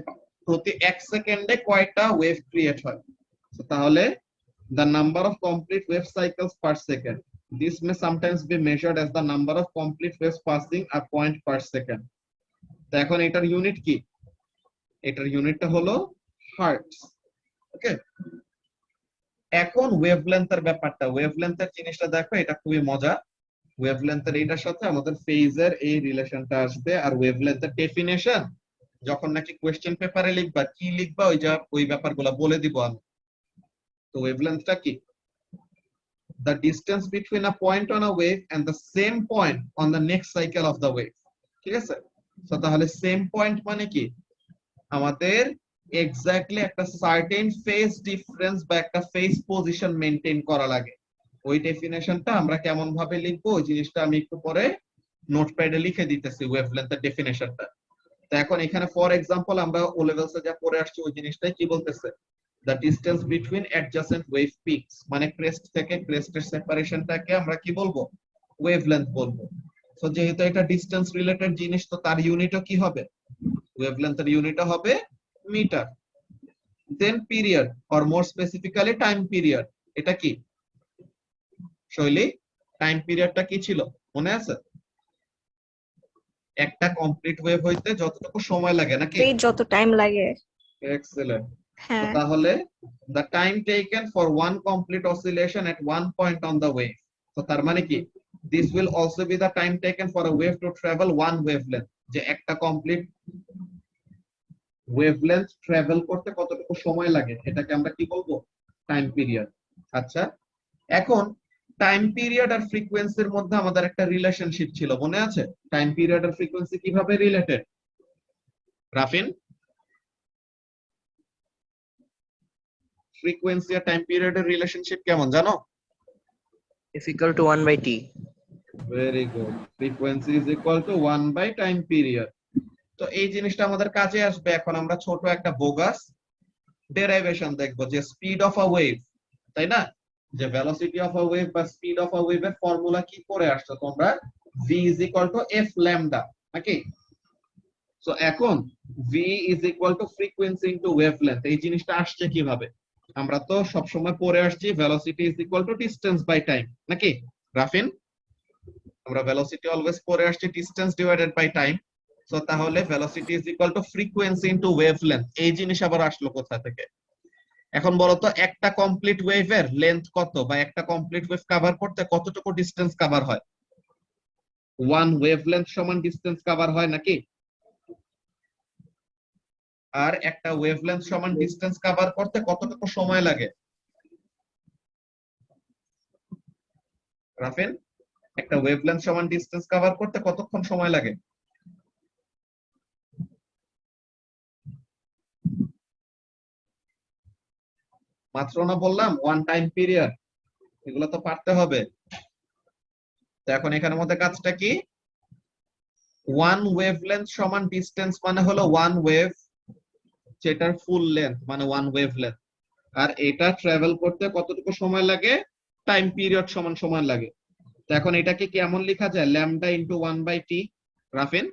প্রতি 1 সেকেন্ডে কয়টা ওয়েভ ক্রিয়েট হয়। তো তাহলে the number of complete wave cycles per second, this may sometimes be measured as the number of complete waves passing a point per second. তো এখন এটার ইউনিট কি? এটার ইউনিটটা হলো হার্টজ। ওকে, এখন ওয়েভলেন্থের ব্যাপারটা, ওয়েভলেন্থের জিনিসটা দেখো, এটা খুবই মজা। ওয়েভলেন্থের এইটার সাথে আমাদের ফেজের এই রিলেশনটা আসবে। আর ওয়েভলেন্থের ডেফিনেশন যখন নাকি কোশ্চেন পেপারে লিখবা, কি লিখবা ওই ব্যাপারগুলো বলে দিব আমি। তো ওয়েভলেন্থটা কি? The distance between a point on a wave and the same point on the next cycle of the wave. ঠিক আছে, তো তাহলে সেম পয়েন্ট মানে কি? আমাদের এক্স্যাক্টলি একটা সার্টেন ফেজ ডিফারেন্স বা একটা ফেজ পজিশন মেইনটেইন করা লাগে। ওই ডেফিনেশনটা আমরা কেমন ভাবে লিখবো, ওই জিনিসটা আমি একটু পরে নোটপ্যাডে লিখে দিতেছি, ওয়েভলেন্থের ডেফিনেশনটা। তো এখন এখানে ফর এক্সাম্পল আমরা ও লেভেলসে যা পড়ে আসছি, ওই জিনিসটাই কি বলতেছে? The distance between adjacent wave peaks, মানে ক্রেস্ট থেকে ক্রেস্টের সেপারেশনটাকে আমরা কি বলবো? ওয়েভলেন্থ বলবো। সো যেহেতু এটা ডিসটেন্স রিলেটেড জিনিস, তো তার ইউনিটও কি হবে? ওয়েভলেন্থের ইউনিটও হবে metre. Then period, or more specifically time period, এটা কি শৈলী? টাইম পিরিয়ডটা কি ছিল মনে আছে? একটা কমপ্লিট ওয়েভ হইতে যতটুকু সময় লাগে নাকি? এই যত টাইম লাগে। এক্সেলেন্ট। হ্যাঁ, তাহলে the time taken for one complete oscillation at one point on the wave, তো তার মানে কি? This will also be the time taken for a wave to travel one wavelength, যে একটা কমপ্লিট ওয়েভলেন্থ ট্রাভেল করতে কতটুকু সময় লাগে, এটাকে আমরা কি বলবো? Time period. আচ্ছা, এখন টাইম পিরিয়ড আর ফ্রিকোয়েন্সির মধ্যে আমাদের একটা রিলেশনশিপ ছিল, মনে আছে? টাইম পিরিয়ড আর ফ্রিকোয়েন্সি কিভাবে রিলেটেড? রাফিন, ফ্রিকোয়েন্সি আর টাইম পিরিয়ডের রিলেশনশিপ কেমন জানো? is equal to 1 by t. Very good, frequency is equal to 1 by time period. তো এই জিনিসটা আমাদের কাজে আসবে। এখন আমরা ছোট একটা বোগাস ডেরাইভেশন দেখবো, যে স্পিড অফ আ ওয়েভ, তাই না? যে ভেলোসিটি অফ আ ওয়েভ বা স্পিড অফ আ ওয়েভের ফর্মুলা কি করে আসছো তোমরা? v is equal two f lambda, নাকি? সো এখন v is equal to frequency into wavelength, এই জিনিসটা আসছে কিভাবে? আমরা তো সব সময় পড়ে আসছি velocity is equal to distance by time, নাকি রাফিন? আমরা ভেলোসিটি অলওয়েজ পড়ে আসছি distance divided by time. So তাহলে velocity is equal to frequency into wavelength. এই জিনিস আবার আসলো কোথা থেকে? এখন বলো তো একটা কমপ্লিট ওয়েভের লেন্থ কত, বা একটা কমপ্লিট ওয়েভ কভার করতে কতটুকু ডিসটেন্স কভার হয়? 1 ওয়েভলেন্থ সমান ডিসটেন্স কভার হয় নাকি? আর একটা ওয়েভলেন্থ সমান ডিসটেন্স কভার করতে কতটুকু সময় লাগে? রাফিন, একটা ওয়েভলেন্থ সমান ডিসটেন্স কভার করতে কতক্ষণ সময় লাগে? মাত্র না বললাম 1 টাইম পিরিয়ড, এগুলো তো পারতে হবে। তো এখন এখানের মধ্যে কাজটা কি? 1 ওয়েভলেন্থ সমান ডিসটেন্স মানে হলো 1 ওয়েভ, যেটার ফুল লেন্থ মানে 1 ওয়েভলেন্থ, আর এটা ট্রাভেল করতে কতটুকু সময় লাগে? টাইম পিরিয়ড সমান সময় লাগে। তো এখন এটাকে কেমন লেখা যায়? Lambda into 1/t। রাফিন,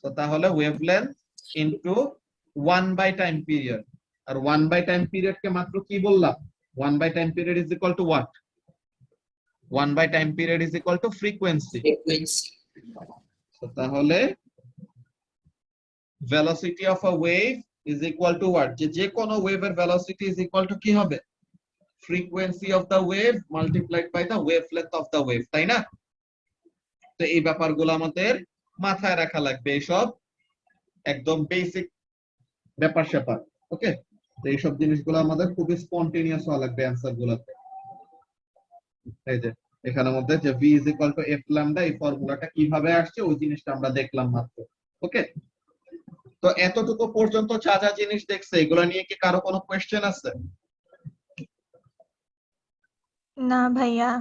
তো তাহলে ওয়েভলেন্থ ইনটু 1/টাইম পিরিয়ড, আর 1/টাইম পিরিয়ড কে মাত্র কি বললাম? 1/টাইম period is equal to what? 1/টাইম period is equal to frequency. তো তাহলে velocity of a wave is equal to what? যে কোনো ওয়েভের velocity is equal to কি হবে? frequency of the wave multiplied by the wavelength of the wave, তাই না? তো এই ব্যাপারগুলো আমাদের মাথায় রাখা লাগবে, এইসব একদম বেসিক ব্যাপার স্যাপার। ওকে, তো এইসব জিনিসগুলো আমাদের খুবই স্পন্টেনিয়াস হওয়া লাগবে অ্যানসার গুলোতে। এই যে এখানের মধ্যে যে v is equal to f lambda, এই ফর্মুলাটা কিভাবে আসছে ওই জিনিসটা আমরা দেখলাম মাত্র। ওকে, তো এতটুকু পর্যন্ত যা যা জিনিস দেখছে এগুলো নিয়ে কি কারো কোনো কোয়েশ্চেন আছে? না ভাইয়া।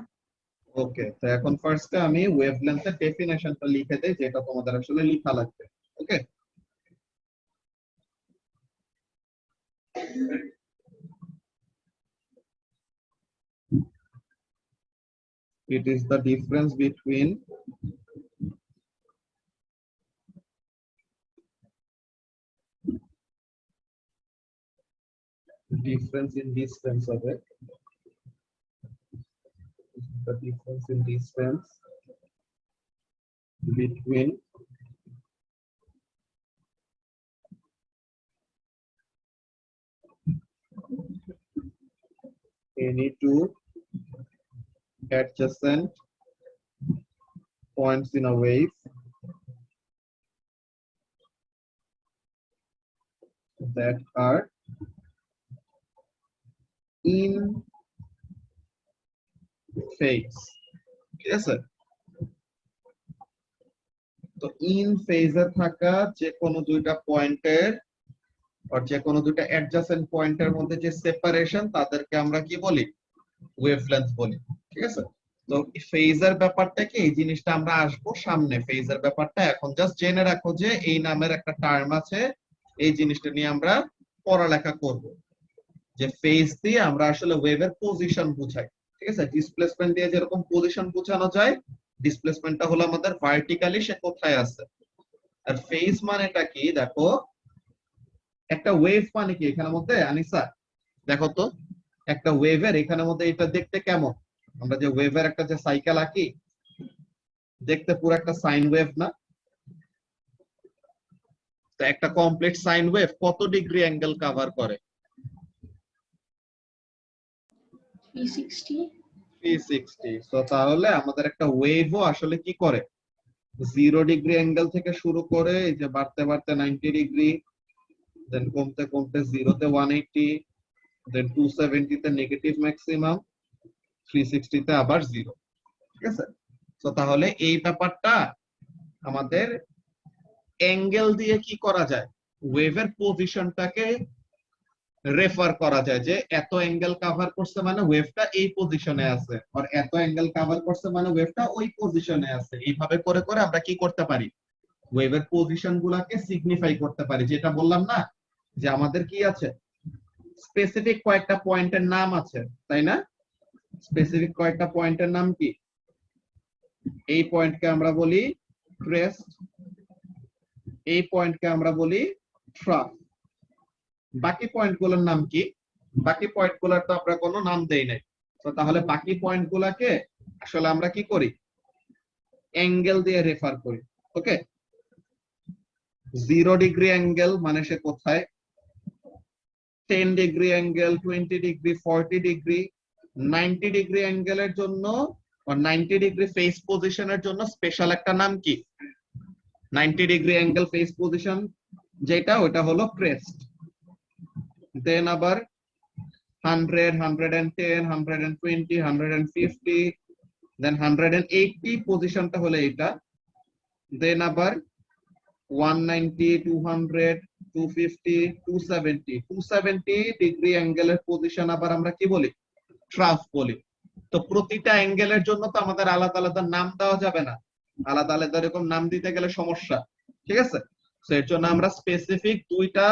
ওকে, তো এখন ফার্স্টে আমি ওয়েভলেন্থের ডেফিনেশনটা লিখে দেই, যেটা তোমাদের আসলে লেখা লাগবে। ওকে, it is the difference between difference in distance of it, the difference in distance between any two adjacent points in a wave that are in phase। ঠিক আছে, তো ইন ফেজে থাকা যে কোনো দুইটা পয়েন্টের আর যে কোনো দুইটা অ্যাডজাসেন্ট পয়েন্টের মধ্যে যে সেপারেশন, তাদেরকে আমরা কি বলি? ওয়েভলেন্থ বলি। ঠিক আছে, তো ফেজের ব্যাপারটা কি, এই জিনিসটা আমরা আসবো সামনে। ফেজের ব্যাপারটা এখন জাস্ট জেনে রাখো যে এই নামের একটা টার্ম আছে, এই জিনিসটা নিয়ে আমরা পড়ালেখা করব, যে ফেজ দিয়ে আমরা আসলে ওয়েভের পজিশন বুঝাই। ঠিক আছে, ডিসপ্লেসমেন্ট দিয়ে যেরকম পজিশন বোঝানো যায়, ডিসপ্লেসমেন্টটা হলো আমাদের ভার্টিক্যালি সে কোথায় আছে। আর ফেজ মানেটা কি দেখো, একটা ওয়েভ মানে কি এখানের মধ্যে? আনিসা দেখো তো, একটা ওয়েভের এখানের মধ্যে এটা দেখতে কেমন? আমরা যে ওয়েভের একটা যে সাইকেল আঁকি, দেখতে পুরো একটা সাইন ওয়েভ না? তো একটা কমপ্লিট সাইন ওয়েভ কত ডিগ্রি অ্যাঙ্গেল কভার করে? 360। 360। সো তাহলে আমাদের একটা ওয়েভও আসলে কি করে? 0 ডিগ্রি অ্যাঙ্গেল থেকে শুরু করে এই যে বাড়তে বাড়তে 90 ডিগ্রি, দেন কমতে কমতে 0 তে 180, দেন 270 তে নেগেটিভ ম্যাক্সিমাম, 360 তে আবার 0। ঠিক আছে, তো তাহলে এই ব্যাপারটা আমাদের অ্যাঙ্গেল দিয়ে কি করা যায়? ওয়েভের পজিশনটাকে রেফার করা যায়, যে এত অ্যাঙ্গেল কভার করছে মানে ওয়েভটা এই পজিশনে আছে, আর এত অ্যাঙ্গেল কভার করছে মানে ওয়েভটা ওই পজিশনে আছে। এইভাবে করে করে আমরা কি করতে পারি? ওয়েভের পজিশন গুলাকে সিগনিফাই করতে পারি। যেটা বললাম না, যে আমাদের কি আছে, স্পেসিফিক কয়েকটা পয়েন্টের নাম আছে, তাই না? স্পেসিফিক কয়েকটা পয়েন্টের নাম কি? এই পয়েন্টকে আমরা বলি ক্রেস্ট, এই পয়েন্টকে আমরা বলি ট্রাফ। বাকি পয়েন্টগুলোর নাম কি? বাকি পয়েন্টগুলোর তো আমরা কোনো নাম দেই নাই। তো তাহলে বাকি পয়েন্টগুলোকে আসলে আমরা কি করি? অ্যাঙ্গেল দিয়ে রেফার করি। ওকে, 0 ডিগ্রি অ্যাঙ্গেল মানে সে কোথায়, 10 degree angle, 20 degree, 40 degree, 90 degree অ্যাঙ্গেলের জন্য 90 ডিগ্রি ফেস পজিশনের জন্য স্পেশাল একটা নাম কি, 90 ডিগ্রি অ্যাঙ্গেল ফেস পজিশন যেটা, ওটা হলো ক্রেস্ট। দেন আবার 100, 110, 120, 150, দেন 180 পজিশনটা হলো এটা। দেন আবার 190, 200, 250, 270, 270 ডিগ্রি অ্যাঙ্গেলের পজিশন আবার আমরা কি বলি, ট্রাফ বলি। তো প্রতিটা অ্যাঙ্গেলের জন্য তো আমাদের আলাদা আলাদা নাম দেওয়া যাবে না, আলাদা আলাদা এরকম নাম দিতে গেলে সমস্যা, ঠিক আছে। তো এর জন্য আমরা স্পেসিফিক দুইটা,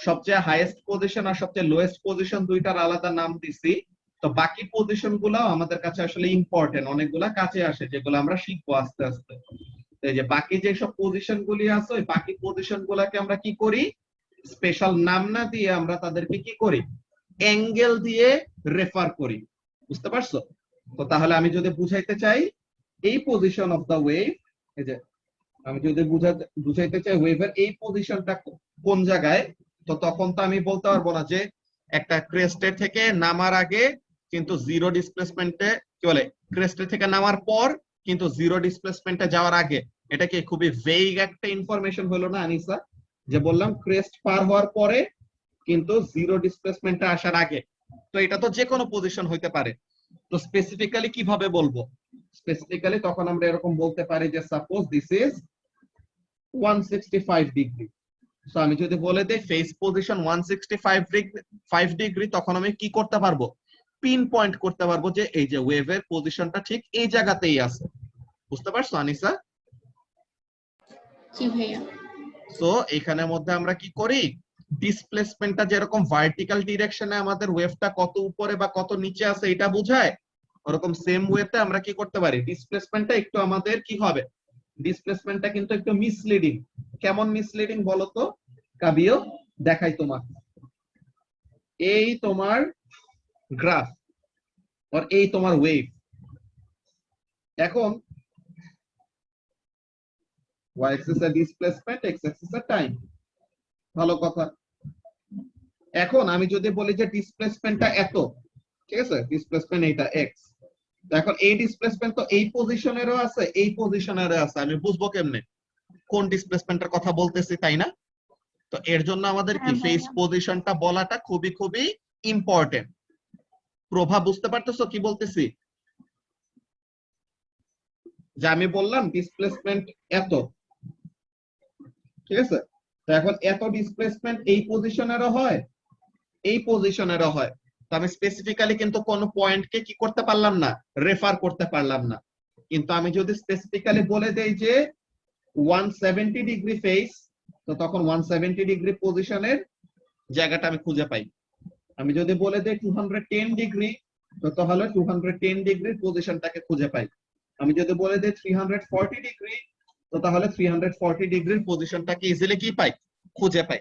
সবচেয়ে হাইয়েস্ট পজিশন আর সবচেয়ে লোয়েস্ট পজিশন দুইটার আলাদা নাম দিছি। তো বাকি পজিশন গুলো আমাদের কাছে আসলে ইম্পর্টেন্ট, অনেকগুলা কাছে আসে যেগুলো আমরা শিখবো আস্তে আস্তে। এই যে বাকি যে সব পজিশন গুলি আছে, ওই বাকি পজিশন গুলাকে আমরা কি করি, স্পেশাল নাম না দিয়ে আমরা তাদেরকে কি করি, অ্যাঙ্গেল দিয়ে রেফার করি। বুঝতে পারছো? তো তাহলে আমি যদি বুঝাইতে চাই এই পজিশন অফ দা ওয়েভ, এই যে আমি যদি বুঝাইতে চাই ওয়েভের এই পজিশনটা কোন জায়গায়, তো তখন তো আমি বলতে পারবো না যে একটা ক্রেস্টের থেকে নামার আগে কিন্তু জিরো ডিসপ্লেসমেন্টে, কি বলে, ক্রেস্টের থেকে নামার পর কিন্তু জিরো ডিসপ্লেসমেন্টে যাওয়ার আগে। এটা কি খুবই ভেইগ একটা ইনফরমেশন হলো না আনিসা, যে বললাম ক্রেস্ট পার হওয়ার পরে কিন্তু জিরো ডিসপ্লেসমেন্টে আসার আগে। তো এটা তো যে কোনো পজিশন হইতে পারে। তো স্পেসিফিক্যালি কিভাবে বলবো, স্পেসিফিক্যালি তখন আমরা এরকম বলতে পারি যে suppose this is 165 degree. So আমি যদি বলে দেই ফেস পজিশন 165 ডিগ্রি, তখন আমি কি করতে পারবো, পিন পয়েন্ট করতে পারবো যে এই যে ওয়েভের পজিশনটা ঠিক এই জায়গাতেই আছে। বুঝতে পারছো আনিসা? জি ভাইয়া। সো এখানের মধ্যে আমরা কি করি, ডিসপ্লেসমেন্টটা যেরকম ভার্টিক্যাল ডিরেকশনে আমাদের ওয়েভটা কত উপরে বা কত নিচে আছে এটা বোঝায়, ওরকম সেম ওয়েতে আমরা কি করতে পারি, ডিসপ্লেসমেন্টটা একটু আমাদের কি হবে, ডিসপ্লেসমেন্টটা কিন্তু একটু মিসলিডিং। কেমন মিসলিডিং বলতো কাবিও, দেখাই তোমার, এই তোমার গ্রাফ আর এই তোমার ওয়েভ। এখন y axis এর ডিসপ্লেসমেন্ট, x axis এর টাইম, ভালো কথা। এখন আমি যদি বলি যে ডিসপ্লেসমেন্টটা এত, ঠিক আছে, ডিসপ্লেসমেন্ট এইটা x, তো এখন এই ডিসপ্লেসমেন্ট তো এই পজিশনেরও আছে, এই পজিশনেরও আছে, আমি বুঝবো কেমনে কোন ডিসপ্লেসমেন্টের কথা বলতেছি, তাই না? তো এর জন্য আমাদের কি ফেস পজিশনটা বলাটা খুবই খুবই ইম্পর্টেন্ট। প্রভাব বুঝতে পারতেছো কি বলতেছি, যে আমি বললাম ডিসপ্লেসমেন্ট এত, ঠিক আছে, তো এখন এত ডিসপ্লেসমেন্ট এই পজিশনেরও হয়, এই পজিশনেরও হয়। তো আমি স্পেসিফিক্যালি কিন্তু কোন পয়েন্টকে কি করতে পারলাম না, রেফার করতে পারলাম না। কিন্তু আমি যদি স্পেসিফিক্যালি বলে দেই যে 170 ডিগ্রি ফেস, তো তখন 170 ডিগ্রি পজিশনের জায়গাটা আমি খুঁজে পাই। আমি যদি বলে দেই 210 ডিগ্রি, তো তাহলে 210 ডিগ্রির পজিশনটাকে খুঁজে পাই। আমি যদি বলে দেই 340 ডিগ্রি, তো তাহলে 340 ডিগ্রির পজিশনটাকে ইজিলি কি পাই, খুঁজে পাই।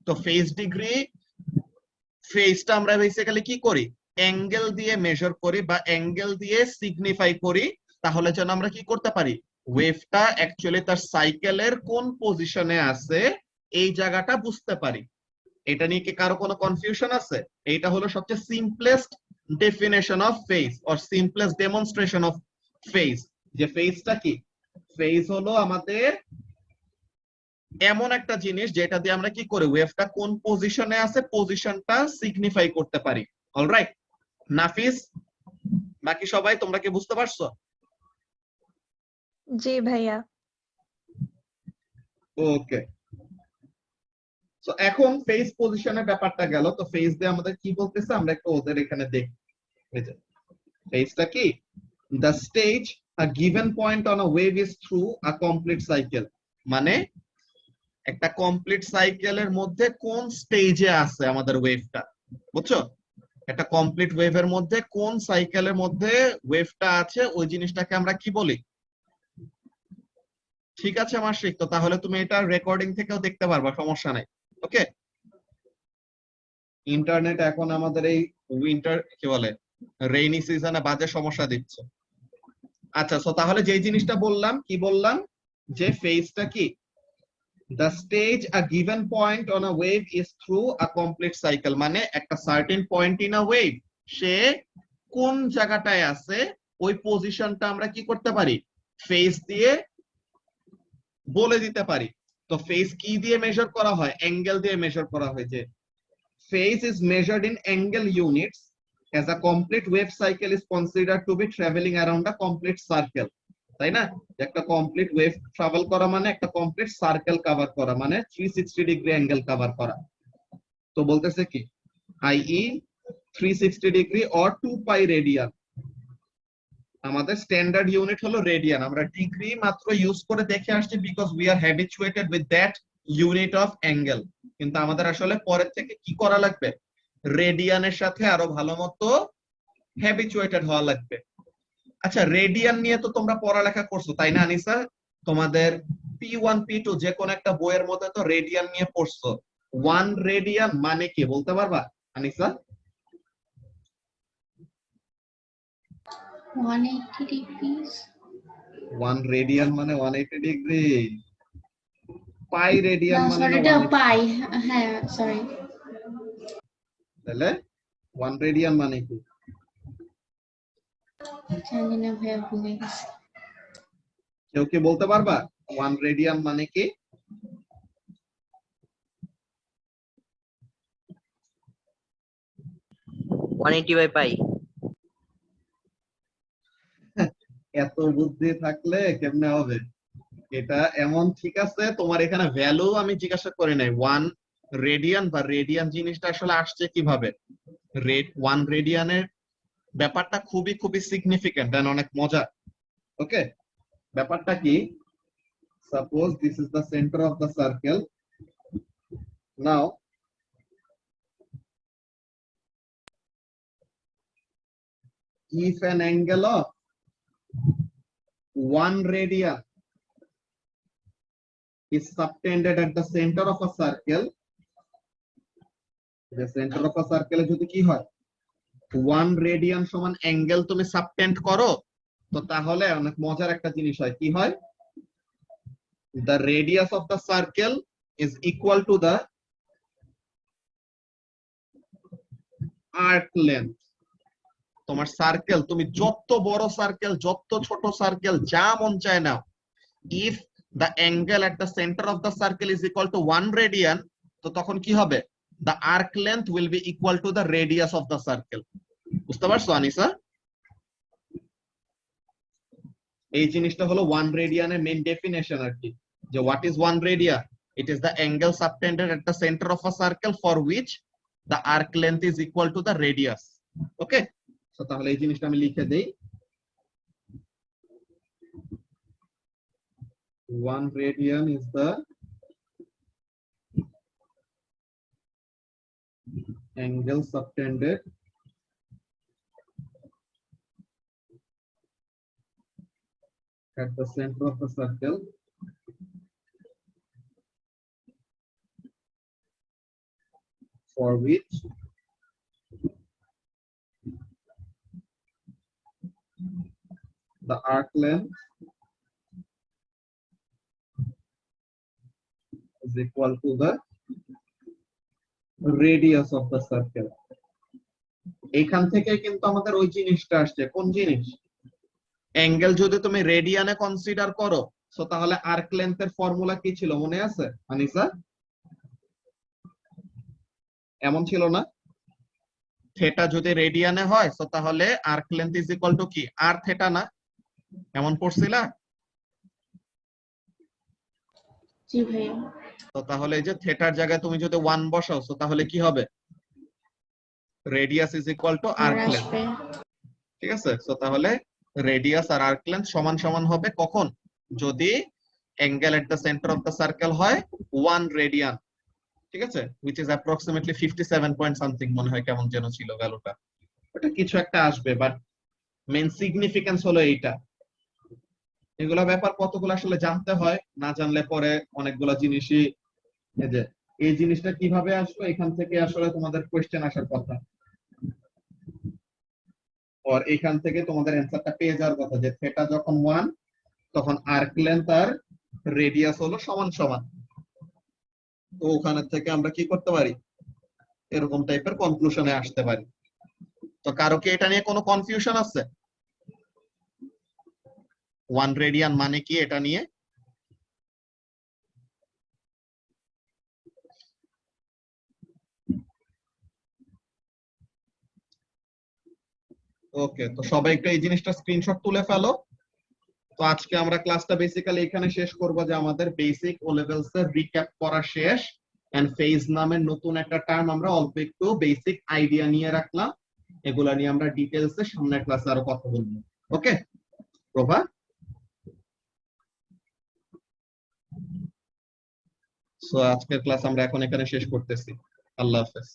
তো ফেস ডিগ্রি, ফেসটা আমরা বেসিক্যালি কি করি, অ্যাঙ্গেল দিয়ে মেজার করি বা অ্যাঙ্গেল দিয়ে সিগনিফাই করি, তাহলে যেন আমরা কি করতে পারি, ওয়েভটা অ্যাকচুয়ালি তার সাইকেলের কোন পজিশনে আছে এই জায়গাটা বুঝতে পারি। এটা নিয়ে কি কারো কোনো কনফিউশন আছে? এইটা হলো সবচেয়ে simplest definition of phase or simplest demonstration of phase. যে ফেজটা কি, ফেজ হলো আমাদের এমন একটা জিনিস যেটা দিয়ে আমরা কি করি, ওয়েভটা কোন পজিশনে আছে পজিশনটা সিগনিফাই করতে পারি। অলরাইট নাফিস, বাকি সবাই তোমরা কি বুঝতে পারছো? জি ভাইয়া। ওকে, সো এখন ফেজ পজিশনের ব্যাপারটা গেল। তো ফেজ দিয়ে আমাদের কি বলতেছে, আমরা একটু ওদের এখানে দেখি। ফেজটা কি, the stage a given point on a wave is through a complete cycle, মানে একটা কমপ্লিট সাইকেলের মধ্যে কোন স্টেজে আছে আমাদের ওয়েভটা, বুঝছো? একটা কমপ্লিট ওয়েভের মধ্যে কোন সাইকেলের মধ্যে ওয়েভটা আছে, ওই জিনিসটাকে আমরা কি বলি। ঠিক আছে মাসিক, তো তাহলে তুমি এটা রেকর্ডিং থেকেও দেখতে পারবা, সমস্যা নাই। ওকে, ইন্টারনেট এখন আমাদের এই উইন্টার কি বলে রেইনি সিজনে বাজে সমস্যা দিচ্ছে। আচ্ছা, সো তাহলে যে জিনিসটা বললাম, কি বললাম, যে ফেজটা কি, the stage a given point on a wave is through a complete cycle, মানে একটা certain point in a wave সে কোন জায়গাটায় আছে ওই পজিশনটা আমরা কি করতে পারি, ফেজ দিয়ে বলে দিতে পারি। তো ফেজ কি দিয়ে মেজার করা হয়, অ্যাঙ্গেল দিয়ে মেজার করা হয়। যে phase is measured in angle units as a complete wave cycle is considered to be traveling around a complete circle, তাই না? একটা কমপ্লিট ওয়েভ ট্রাভেল করা মানে একটা কমপ্লিট সার্কেল কভার করা, মানে 360 ডিগ্রি অ্যাঙ্গেল কভার করা। তো বলতেছে কি, i.e. 360 degree or 2 pi radian. আমাদের স্ট্যান্ডার্ড ইউনিট হলো রেডিয়ান, আমরা ডিগ্রি মাত্র ইউজ করে দেখে আসছি because we are habituated with that unit of angle. কিন্তু আমাদের আসলে পরের থেকে কি করা লাগবে, রেডিয়ানের সাথে আরো ভালো মতো হ্যাবিচুয়েটেড হওয়া লাগবে। আচ্ছা, রেডিয়ান নিয়ে তো তোমরা পড়ালেখা করছো তাই না আনিসা? তোমাদের P1 P2 যে কোন একটা বইয়ের মধ্যে তো রেডিয়ান নিয়ে পড়ছো। 1 রেডিয়ান মানে কি বলতে পারবা আনিসা? 180 degrees. 1 রেডিয়ান মানে 180 ডিগ্রি। পাই রেডিয়ান মানে সরি, এটা পাই। হ্যাঁ, সরি। তাহলে 1 রেডিয়ান মানে কি? জানি না ভাইয়া, ভুলে গেছি। কেউ কি বলতে পারবা 1 রেডিয়ান মানে কি? One eighty by pi. এত বুদ্ধি থাকলে কেমনে হবে এটা? এমন ঠিক আছে, তোমার এখানে ভ্যালু আমি জিজ্ঞাসা করি নাই। 1 রেডিয়ান বা রেডিয়ান জিনিসটা আসলে আসছে কিভাবে? 1 রেডিয়ানের ব্যাপারটা খুবই খুবই সিগনিফিকেন্ট এন্ড অনেক মজা। ওকে, ব্যাপারটা কি, suppose this is the centre of the circle. Now if an angle of 1 radian is subtended at the center of a circle, the center of a circle যদি কি হয় 1 রেডিয়ান সমান অ্যাঙ্গেল তুমি সাবটেন্ড করো, তো তাহলে অনেক মজার একটা জিনিস হয়। কি হয়, the radius of the circle is equal to the arc length। তোমার সার্কেল, তুমি যত বড় সার্কেল যত ছোট সার্কেল যা মন চায় নাও, if the angle at the center of the circle is equal to 1 radian, তো তখন কি হবে, the arc length will be equal to the radius of the circle। বুঝতে পারছো আনিসা? এই জিনিসটা হলো 1 রেডিয়ানের মেইন ডেফিনেশন আর কি, যে what is 1 radian? It is the angle subtended at the center of a circle for which the arc length is equal to the radius। ওকে, তো তাহলে এই জিনিসটা আমি লিখে দেই, 1 radian is the angle subtended at the center of the circle for which the arc length is equal to the radius of the circle। এইখান থেকে কিন্তু আমাদের ওই জিনিসটা আসছে, কোন জিনিস, অ্যাঙ্গেল যদি তুমি রেডিয়ানে কনসিডার করো, সো তাহলে আর্ক লেন্থের ফর্মুলা কি ছিল মনে আছে আনিসা? এমন ছিল না, থেটা যদি রেডিয়ানে হয় সো তাহলে arc length is equal to কি, আর থেটা না? এমন পড়ছিলা? জি ভাইয়া। তো তাহলে এই যে থেটার জায়গায় তুমি যদি 1 বসাও, সো তাহলে কি হবে, radius is equal to r arc length. আসবে। ঠিক আছে, সো তাহলে রেডিয়াস আর আর্ক লেন্থ সমান সমান হবে কখন, যদি angle at the centre of the circle হয় 1 রেডিয়ান। ঠিক আছে, which is approximately 57 point something মনে হয়, কেমন যেন ছিল ভ্যালুটা, ওটা কিছু একটা আসবে, বাট মেইন সিগনিফিকেন্স হলো এইটা। এগুলা ব্যাপার কতগুলো আসলে জানতে হয়, না জানলে পরে অনেকগুলা জিনিসই, এই যে এই জিনিসটা কিভাবে আসলো, এখান থেকে আসলে তোমাদের কোয়েশ্চেন আসার কথা। আর এখান থেকে তোমাদের অ্যান্সারটা পেয়ে যাওয়ার কথা যে থেটা যখন 1 তখন আর্ক লেন্থ আর রেডিয়াস হলো সমান সমান। তো ওখানে থেকে আমরা কি করতে পারি, এরকম টাইপের কনক্লুশনে আসতে পারি। তো কারো কি এটা নিয়ে কোনো কনফিউশন আছে? 1 রেডিয়ান মানে কি এটা নিয়ে? ওকে, তো সবাই একটু এই জিনিসটা স্ক্রিনশট তুলে ফেলো। তো আজকে আমরা ক্লাসটা বেসিক্যালি এখানে শেষ করব, যে আমাদের বেসিক ও লেভেলস এর রিক্যাপ করা শেষ, এন্ড ফেজ নামের নতুন একটা টার্ম আমরা অল্প একটু বেসিক আইডিয়া নিয়ে রাখলাম। এগুলা নিয়ে আমরা ডিটেইলসে সামনের ক্লাসে আরো কথা বলবো। ওকে প্রভা, সো আজকের ক্লাস আমরা এখন এখানে শেষ করতেছি। আল্লাহ হাফেজ।